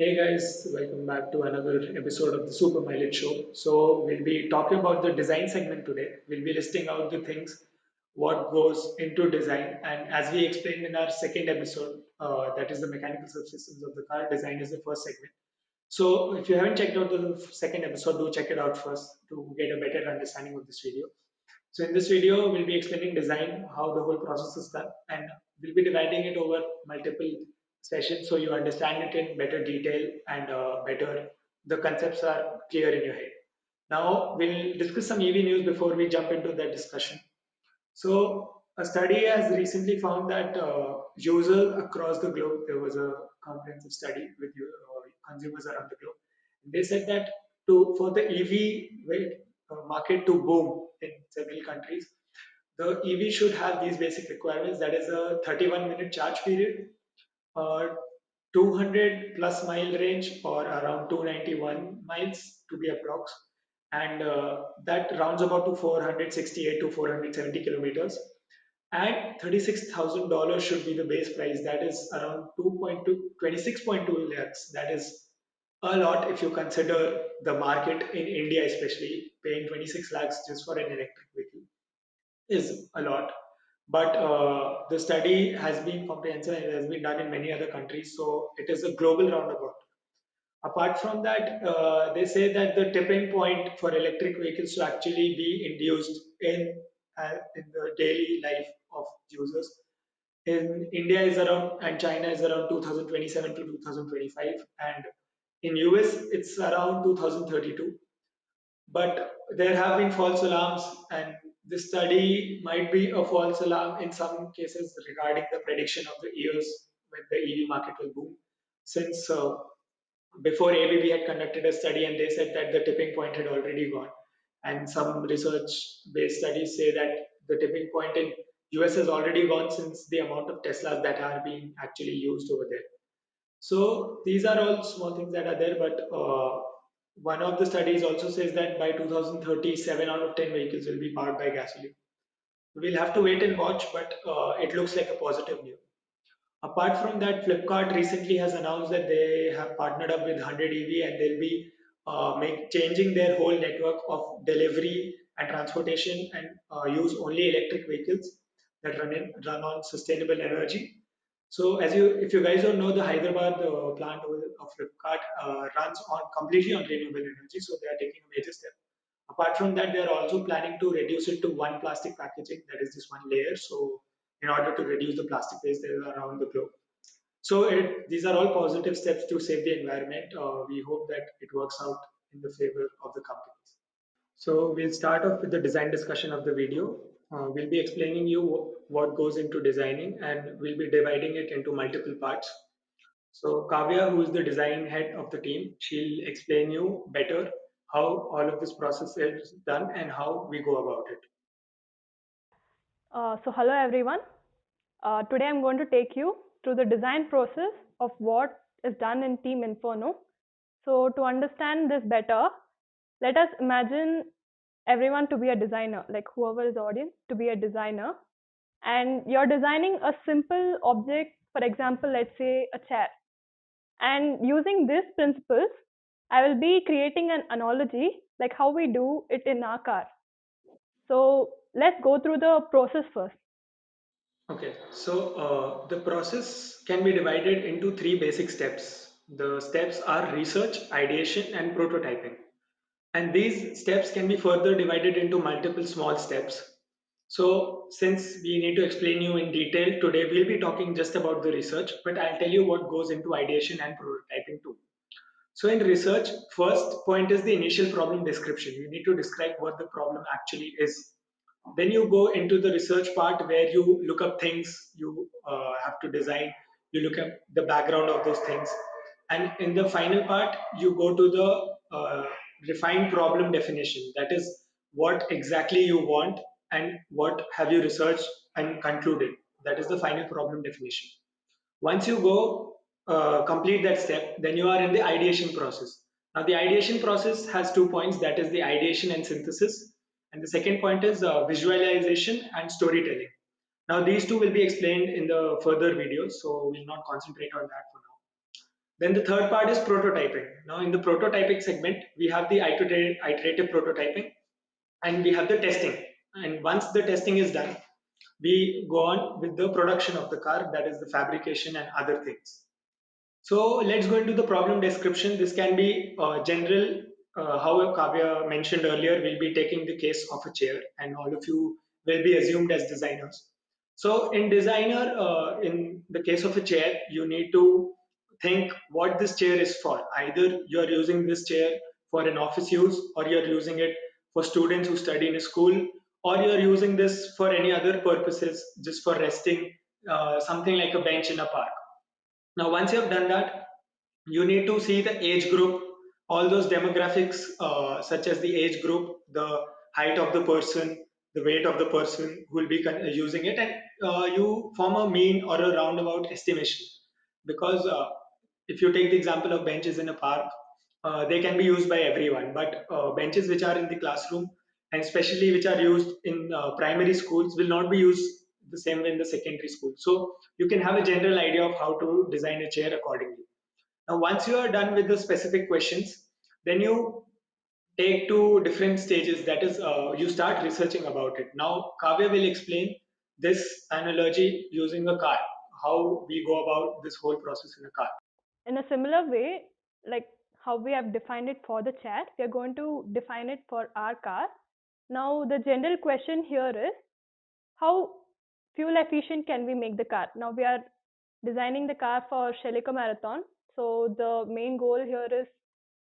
Hey guys, welcome back to another episode of the Super Mileage Show. So, we'll be talking about the design segment today. We'll be listing out the things, what goes into design, and as we explained in our second episode, that is the mechanical subsystems of the car, design is the first segment. So, if you haven't checked out the second episode, do check it out first to get a better understanding of this video. So, in this video, we'll be explaining design, how the whole process is done, and we'll be dividing it over multiple sessions so you understand it in better detail and better the concepts are clear in your head. Now, we'll discuss some EV news before we jump into the discussion. So, a study has recently found that users across the globe, there was a comprehensive study with consumers around the globe. They said that for the EV market to boom in several countries, the EV should have these basic requirements. That is a 31-minute charge period, 200 plus mile range or around 291 miles to be approx, and that rounds about to 468 to 470 kilometers, and $36,000 should be the base price. That is around 2.2 26.2 lakhs. That is a lot if you consider the market in India, especially paying 26 lakhs just for an electric vehicle is a lot. But the study has been comprehensive and it has been done in many other countries, so it is a global roundabout. Apart from that, they say that the tipping point for electric vehicles to actually be induced in the daily life of users in India is around and China is around 2027 to 2025, and in US it's around 2032. But there have been false alarms, and this study might be a false alarm in some cases regarding the prediction of the years when the EV market will boom. Since before ABB had conducted a study and they said that the tipping point had already gone, and some research-based studies say that the tipping point in US has already gone since the amount of Teslas that are being actually used over there. So these are all small things that are there, but one of the studies also says that by 2030, 7 out of 10 vehicles will be powered by gasoline. We'll have to wait and watch, but it looks like a positive news. Apart from that, Flipkart recently has announced that they have partnered up with 100 EV and they'll be changing their whole network of delivery and transportation and use only electric vehicles that run on sustainable energy. So, if you guys don't know, the Hyderabad plant of Flipkart runs on completely on renewable energy. So they are taking a major step. Apart from that, they are also planning to reduce it to one plastic packaging, that is this one layer. So in order to reduce the plastic waste around the globe. So these are all positive steps to save the environment. We hope that it works out in the favor of the companies. So we'll start off with the design discussion of the video. We'll be explaining you what goes into designing, and we'll be dividing it into multiple parts. So Kavya, who is the design head of the team, she'll explain you better how all of this process is done and how we go about it. Hello everyone. Today I'm going to take you through the design process of what is done in Team Inferno. So, to understand this better, let us imagine everyone to be a designer, like whoever is the audience, to be a designer. And you're designing a simple object, for example, let's say a chair. And using these principles, I will be creating an analogy like how we do it in our car. So, let's go through the process first. Okay, so the process can be divided into three basic steps. The steps are research, ideation, and prototyping. And these steps can be further divided into multiple small steps. So, since we need to explain you in detail, today we'll be talking just about the research, but I'll tell you what goes into ideation and prototyping too. So, in research, first point is the initial problem description. You need to describe what the problem actually is. Then you go into the research part where you look up things, you have to design, you look at the background of those things. And in the final part, you go to the refined problem definition. That is what exactly you want and what have you researched and concluded. That is the final problem definition. Once you go complete that step, then you are in the ideation process. Now, the ideation process has 2 points, that is the ideation and synthesis. And the second point is visualization and storytelling. Now, these two will be explained in the further videos, so we'll not concentrate on that for now. Then the third part is prototyping. Now in the prototyping segment, we have the iterative prototyping, and we have the testing. And once the testing is done, we go on with the production of the car, that is the fabrication and other things. So let's go into the problem description. This can be general, how Kavya mentioned earlier, we'll be taking the case of a chair, and all of you will be assumed as designers. So in designer, in the case of a chair, you need to think what this chair is for. Either you're using this chair for an office use, or you're using it for students who study in a school, or you're using this for any other purposes, just for resting, something like a bench in a park. Now, once you have done that, you need to see the age group, all those demographics, such as the age group, the height of the person, the weight of the person who will be using it, and you form a mean or a roundabout estimation. Because if you take the example of benches in a park, they can be used by everyone, but benches which are in the classroom, and especially which are used in primary schools, will not be used the same way in the secondary school. So you can have a general idea of how to design a chair accordingly. Now, once you are done with the specific questions, then you take to different stages. That is, you start researching about it. Now, Kavya will explain this analogy using a car, how we go about this whole process in a car. In a similar way, like how we have defined it for the chat, we are going to define it for our car. Now, the general question here is how fuel efficient can we make the car? Now, we are designing the car for Shelico Marathon. So, the main goal here is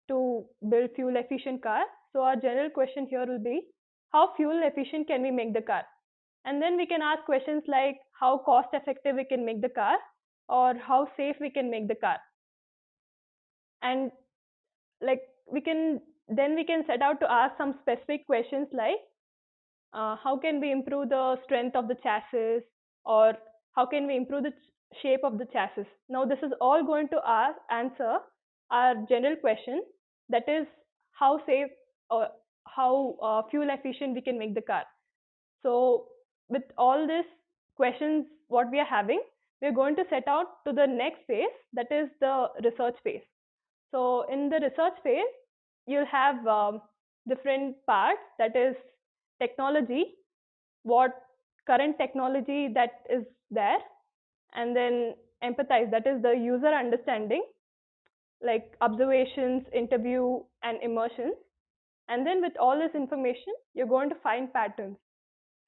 to build fuel efficient car. So, our general question here will be how fuel efficient can we make the car? And then we can ask questions like how cost effective we can make the car, or how safe we can make the car. And like we can set out to ask some specific questions like how can we improve the strength of the chassis, or how can we improve the shape of the chassis. Now this is all going to answer our general question, that is how safe or how fuel efficient we can make the car. So with all these questions what we are having, we are going to set out to the next phase, that is the research phase. So in the research phase, you'll have different parts, that is technology, what current technology that is there, and then empathize, that is the user understanding, like observations, interview, and immersions. And then with all this information, you're going to find patterns.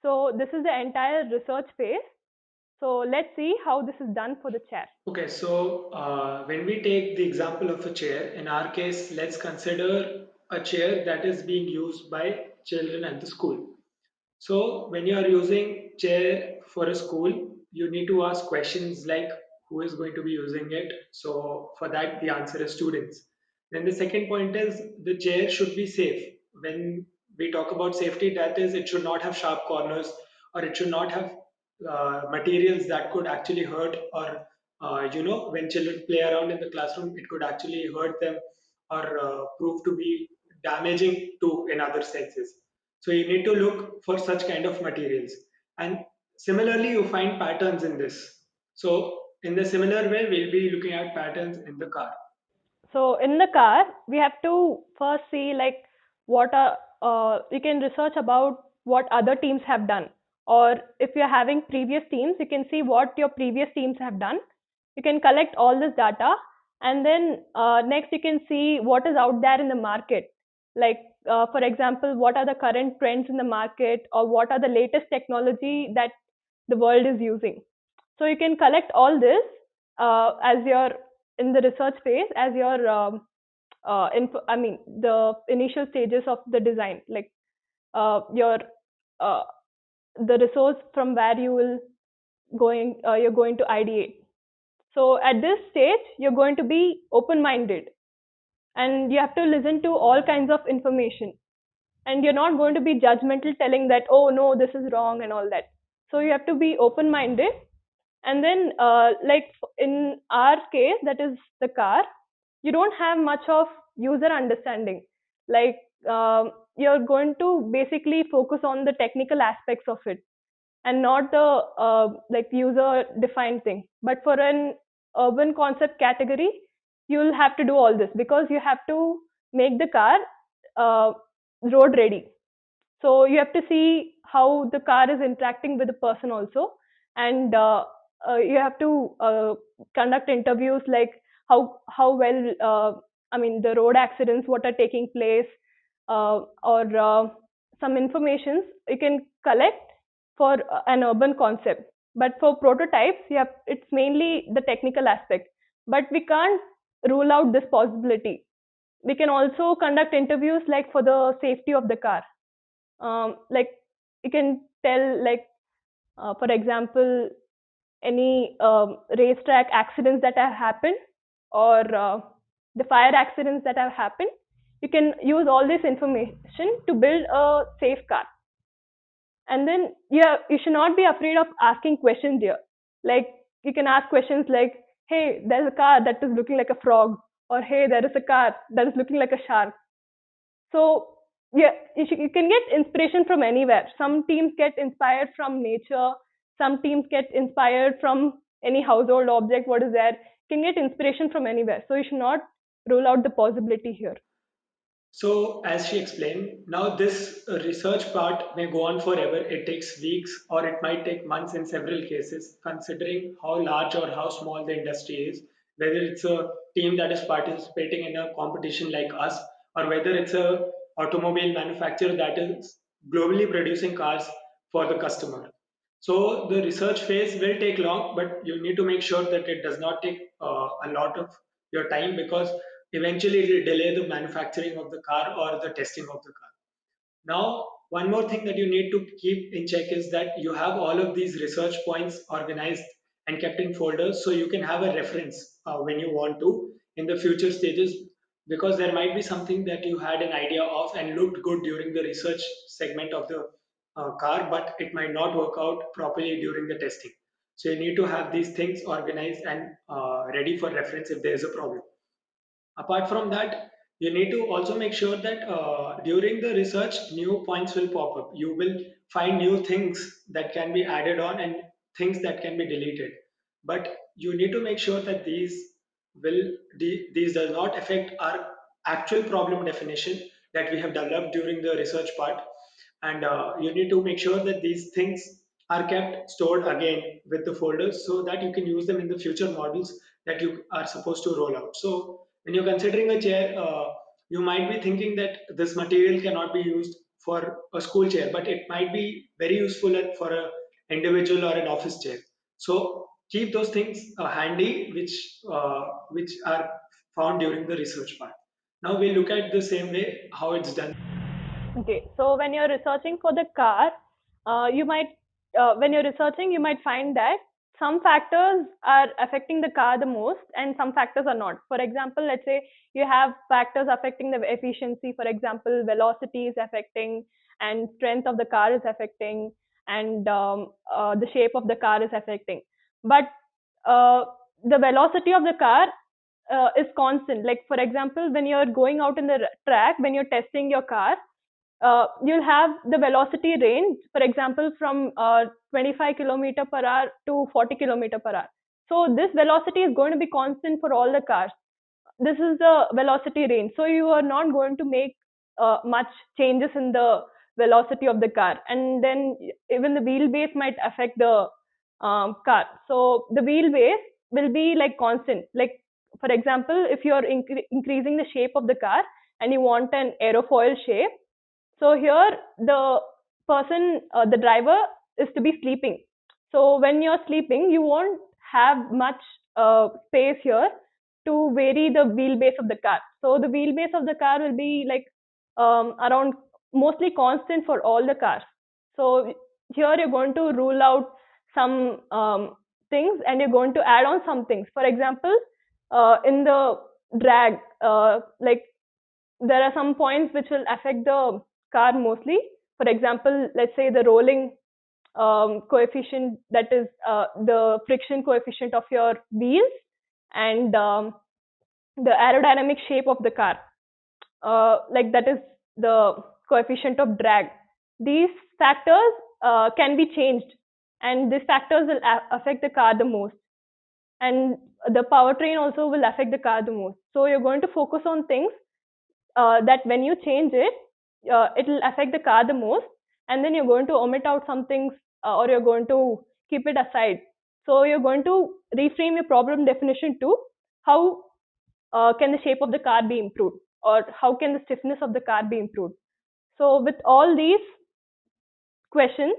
So this is the entire research phase. So let's see how this is done for the chair. Okay, so when we take the example of a chair, in our case, let's consider a chair that is being used by children at the school. So when you are using chair for a school, you need to ask questions like who is going to be using it. So for that, the answer is students. Then the second point is the chair should be safe. When we talk about safety, that is, it should not have sharp corners, or it should not have materials that could actually hurt, or when children play around in the classroom, it could actually hurt them, or prove to be damaging to in other senses. So you need to look for such kind of materials. And similarly, you find patterns in this. So in the similar way, we'll be looking at patterns in the car. So in the car, we have to first see like what are you can research about what other teams have done, or if you're having previous teams, you can see what your previous teams have done. You can collect all this data, and then next you can see what is out there in the market. Like for example, what are the current trends in the market, or what are the latest technology that the world is using. So you can collect all this as your in the research phase as your the initial stages of the design, like your uh, the resource from where you're going to ideate. So at this stage, you're going to be open minded, and you have to listen to all kinds of information, and you're not going to be judgmental telling that, oh no, this is wrong and all that. So you have to be open minded. And then like in our case, that is the car, you don't have much of user understanding. Like you're going to basically focus on the technical aspects of it, and not the like user defined thing. But for an urban concept category, you'll have to do all this because you have to make the car uh, road ready. So you have to see how the car is interacting with the person also, and you have to conduct interviews like how well I mean the road accidents what are taking place, or some informations you can collect for an urban concept. But for prototypes, you have, it's mainly the technical aspect. But we can't rule out this possibility. We can also conduct interviews like for the safety of the car. Like you can tell like for example any racetrack accidents that have happened, or the fire accidents that have happened. You can use all this information to build a safe car. And then you should not be afraid of asking questions here. Like you can ask questions like, hey, there's a car that is looking like a frog, or hey, there is a car that is looking like a shark. So yeah, you can get inspiration from anywhere. Some teams get inspired from nature, some teams get inspired from any household object what is there. You can get inspiration from anywhere, so you should not rule out the possibility here. So, as she explained, now this research part may go on forever. It takes weeks or it might take months in several cases, considering how large or how small the industry is, whether it's a team that is participating in a competition like us, or whether it's a automobile manufacturer that is globally producing cars for the customer. So the research phase will take long, but you need to make sure that it does not take a lot of your time, because eventually it will delay the manufacturing of the car or the testing of the car. Now, one more thing that you need to keep in check is that you have all of these research points organized and kept in folders so you can have a reference when you want to in the future stages, because there might be something that you had an idea of and looked good during the research segment of the car, but it might not work out properly during the testing. So you need to have these things organized and ready for reference if there is a problem. Apart from that, you need to also make sure that during the research, new points will pop up. You will find new things that can be added on and things that can be deleted. But you need to make sure that will these does not affect our actual problem definition that we have developed during the research part. And you need to make sure that these things are kept stored again with the folders so that you can use them in the future models that you are supposed to roll out. So when you're considering a chair, you might be thinking that this material cannot be used for a school chair, but it might be very useful for an individual or an office chair. So keep those things handy, which are found during the research part. Now we look at the same way how it's done. Okay, so when you're researching for the car, you might, when you're researching, you might find that some factors are affecting the car the most and some factors are not. For example, let's say you have factors affecting the efficiency, for example, velocity is affecting, and strength of the car is affecting, and the shape of the car is affecting. But uh, the velocity of the car is constant. Like, for example, when you're going out in the track, when you're testing your car, you'll have the velocity range, for example, from 25 kilometer per hour to 40 kilometer per hour. So this velocity is going to be constant for all the cars. This is the velocity range. So you are not going to make much changes in the velocity of the car. And then even the wheelbase might affect the car. So the wheelbase will be like constant. Like, for example, if you're increasing the shape of the car and you want an aerofoil shape, so here the person, the driver is to be sleeping. So when you're sleeping, you won't have much space here to vary the wheelbase of the car. So the wheelbase of the car will be like around mostly constant for all the cars. So here you're going to rule out some things and you're going to add on some things. For example, in the drag, like there are some points which will affect the car mostly. For example, let's say the rolling coefficient, that is the friction coefficient of your wheels, and the aerodynamic shape of the car, like that is the coefficient of drag. These factors can be changed, and these factors will affect the car the most. and the powertrain also will affect the car the most. So you're going to focus on things that when you change it, it will affect the car the most, and then you're going to omit out some things, or you're going to keep it aside. So you're going to reframe your problem definition to how can the shape of the car be improved, or how can the stiffness of the car be improved. So with all these questions,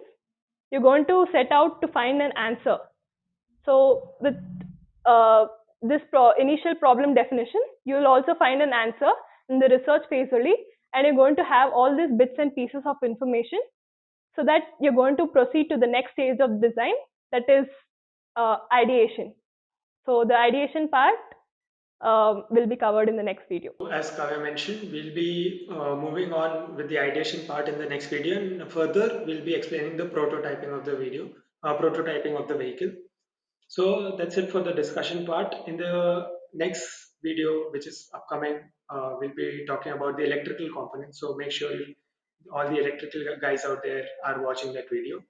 you're going to set out to find an answer. So with uh, this initial problem definition, you will also find an answer in the research phase only, and you're going to have all these bits and pieces of information so that you're going to proceed to the next stage of design, that is ideation. So the ideation part will be covered in the next video. As Kavya mentioned, we'll be moving on with the ideation part in the next video, and further we'll be explaining the prototyping of the prototyping of the vehicle. So that's it for the discussion part. In the next video, which is upcoming, we'll be talking about the electrical components. So make sure all the electrical guys out there are watching that video.